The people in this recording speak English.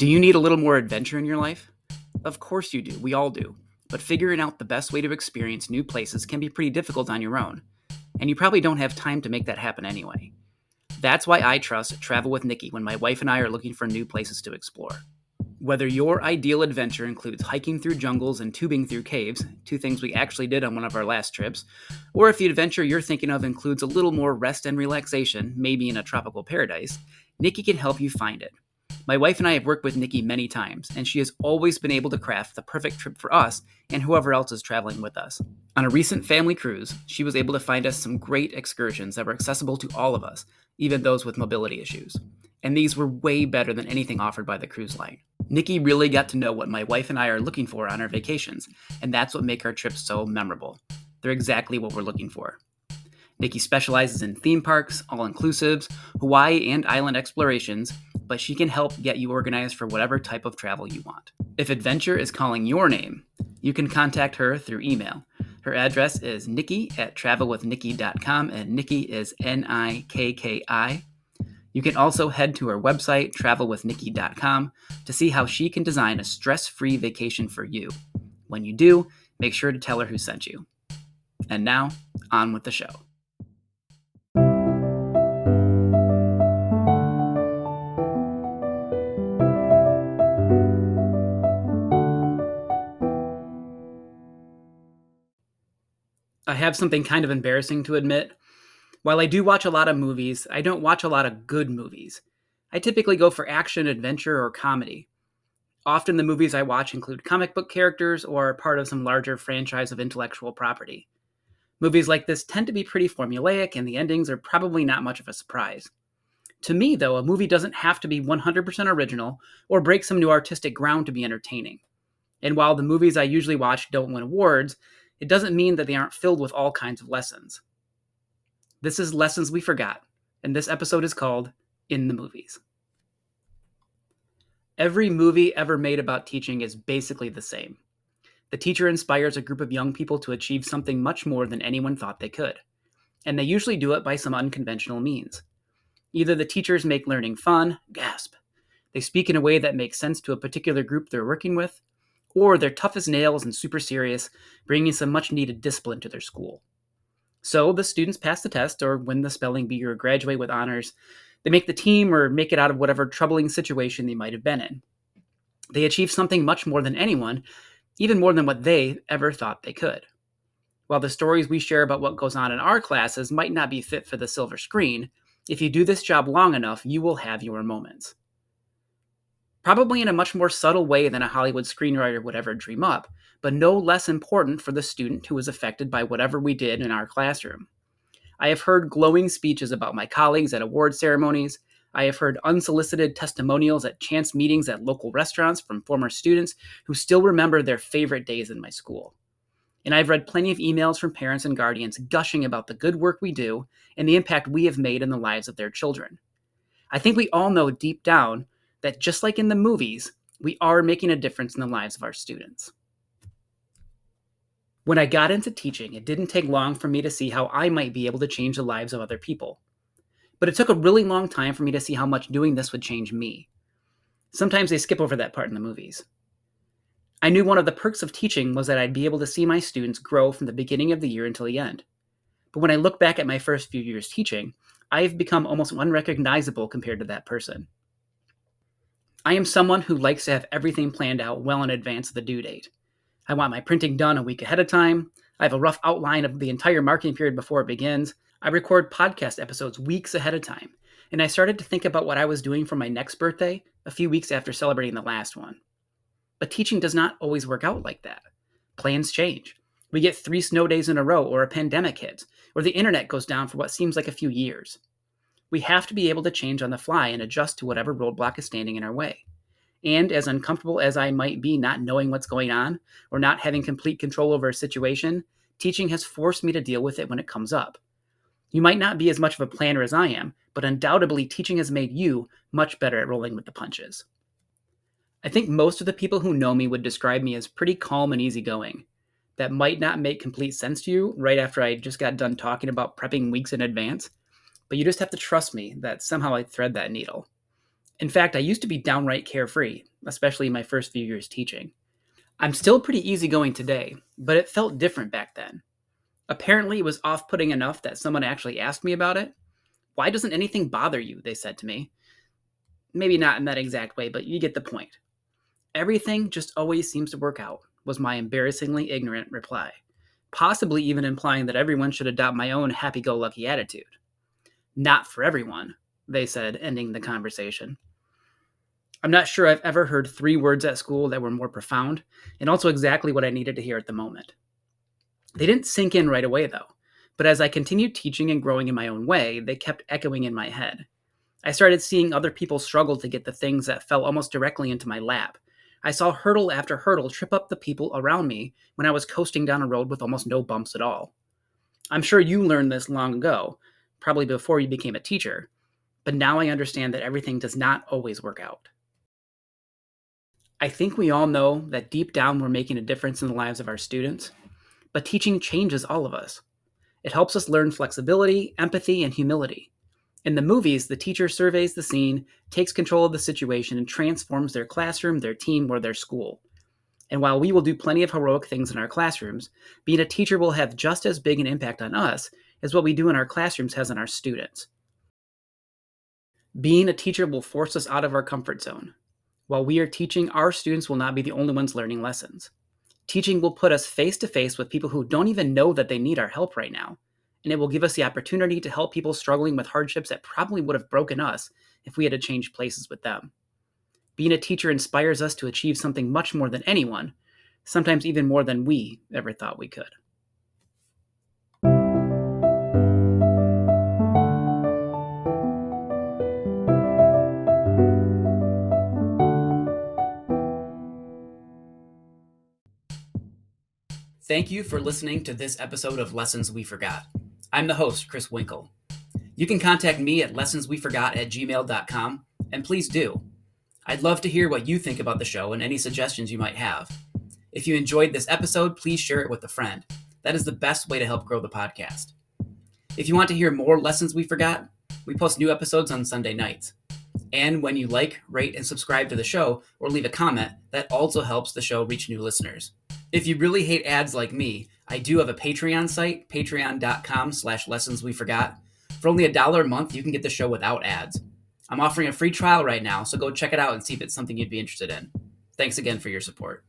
Do you need a little more adventure in your life? Of course you do, we all do. But figuring out the best way to experience new places can be pretty difficult on your own. And you probably don't have time to make that happen anyway. That's why I trust Travel with Nikki when my wife and I are looking for new places to explore. Whether your ideal adventure includes hiking through jungles and tubing through caves, two things we actually did on one of our last trips, or if the adventure you're thinking of includes a little more rest and relaxation, maybe in a tropical paradise, Nikki can help you find it. My wife and I have worked with Nikki many times, and she has always been able to craft the perfect trip for us and whoever else is traveling with us. On a recent family cruise, she was able to find us some great excursions that were accessible to all of us, even those with mobility issues. And these were way better than anything offered by the cruise line. Nikki really got to know what my wife and I are looking for on our vacations, and that's what makes our trips so memorable. They're exactly what we're looking for. Nikki specializes in theme parks, all-inclusives, Hawaii and island explorations, but she can help get you organized for whatever type of travel you want. If adventure is calling your name, you can contact her through email. Her address is nikki@travelwithnikki.com, and Nikki is Nikki. You can also head to her website, travelwithnikki.com, to see how she can design a stress-free vacation for you. When you do, make sure to tell her who sent you. And now, on with the show. I have something kind of embarrassing to admit. While I do watch a lot of movies, I don't watch a lot of good movies. I typically go for action, adventure, or comedy. Often the movies I watch include comic book characters or are part of some larger franchise of intellectual property. Movies like this tend to be pretty formulaic, and the endings are probably not much of a surprise. To me, though, a movie doesn't have to be 100% original or break some new artistic ground to be entertaining. And while the movies I usually watch don't win awards, it doesn't mean that they aren't filled with all kinds of lessons. This is Lessons We Forgot, and this episode is called In the Movies. Every movie ever made about teaching is basically the same. The teacher inspires a group of young people to achieve something much more than anyone thought they could. And they usually do it by some unconventional means. Either the teachers make learning fun, gasp. They speak in a way that makes sense to a particular group they're working with, or they're tough as nails and super serious, bringing some much needed discipline to their school. So the students pass the test or win the spelling bee or graduate with honors. They make the team or make it out of whatever troubling situation they might have been in. They achieve something much more than anyone, even more than what they ever thought they could. While the stories we share about what goes on in our classes might not be fit for the silver screen, if you do this job long enough, you will have your moments. Probably in a much more subtle way than a Hollywood screenwriter would ever dream up, but no less important for the student who was affected by whatever we did in our classroom. I have heard glowing speeches about my colleagues at award ceremonies. I have heard unsolicited testimonials at chance meetings at local restaurants from former students who still remember their favorite days in my school. And I've read plenty of emails from parents and guardians gushing about the good work we do and the impact we have made in the lives of their children. I think we all know deep down that just like in the movies, we are making a difference in the lives of our students. When I got into teaching, it didn't take long for me to see how I might be able to change the lives of other people. But it took a really long time for me to see how much doing this would change me. Sometimes they skip over that part in the movies. I knew one of the perks of teaching was that I'd be able to see my students grow from the beginning of the year until the end. But when I look back at my first few years teaching, I have become almost unrecognizable compared to that person. I am someone who likes to have everything planned out well in advance of the due date. I want my printing done a week ahead of time. I have a rough outline of the entire marketing period before it begins. I record podcast episodes weeks ahead of time. And I started to think about what I was doing for my next birthday a few weeks after celebrating the last one. But teaching does not always work out like that. Plans change. We get 3 snow days in a row, or a pandemic hits, or the internet goes down for what seems like a few years. We have to be able to change on the fly and adjust to whatever roadblock is standing in our way. And as uncomfortable as I might be not knowing what's going on or not having complete control over a situation, teaching has forced me to deal with it when it comes up. You might not be as much of a planner as I am, but undoubtedly teaching has made you much better at rolling with the punches. I think most of the people who know me would describe me as pretty calm and easygoing. That might not make complete sense to you right after I just got done talking about prepping weeks in advance, but you just have to trust me that somehow I thread that needle. In fact, I used to be downright carefree, especially in my first few years teaching. I'm still pretty easygoing today, but it felt different back then. Apparently, it was off putting enough that someone actually asked me about it. Why doesn't anything bother you? They said to me. Maybe not in that exact way, but you get the point. Everything just always seems to work out, was my embarrassingly ignorant reply, possibly even implying that everyone should adopt my own happy go lucky attitude. Not for everyone, they said, ending the conversation. I'm not sure I've ever heard 3 words at school that were more profound, and also exactly what I needed to hear at the moment. They didn't sink in right away, though, but as I continued teaching and growing in my own way, they kept echoing in my head. I started seeing other people struggle to get the things that fell almost directly into my lap. I saw hurdle after hurdle trip up the people around me when I was coasting down a road with almost no bumps at all. I'm sure you learned this long ago, probably before you became a teacher, but now I understand that everything does not always work out. I think we all know that deep down we're making a difference in the lives of our students, but teaching changes all of us. It helps us learn flexibility, empathy, and humility. In the movies, the teacher surveys the scene, takes control of the situation, and transforms their classroom, their team, or their school. And while we will do plenty of heroic things in our classrooms, being a teacher will have just as big an impact on us as what we do in our classrooms has on our students. Being a teacher will force us out of our comfort zone. While we are teaching, our students will not be the only ones learning lessons. Teaching will put us face to face with people who don't even know that they need our help right now, and it will give us the opportunity to help people struggling with hardships that probably would have broken us if we had to change places with them. Being a teacher inspires us to achieve something much more than anyone, sometimes even more than we ever thought we could. Thank you for listening to this episode of Lessons We Forgot. I'm the host, Chris Winkle. You can contact me at lessonsweforgot@gmail.com, and please do. I'd love to hear what you think about the show and any suggestions you might have. If you enjoyed this episode, please share it with a friend. That is the best way to help grow the podcast. If you want to hear more Lessons We Forgot, we post new episodes on Sunday nights. And when you like, rate, and subscribe to the show or leave a comment, that also helps the show reach new listeners. If you really hate ads like me, I do have a Patreon site, patreon.com/lessonsweforgot. For only $1 a month, you can get the show without ads. I'm offering a free trial right now, so go check it out and see if it's something you'd be interested in. Thanks again for your support.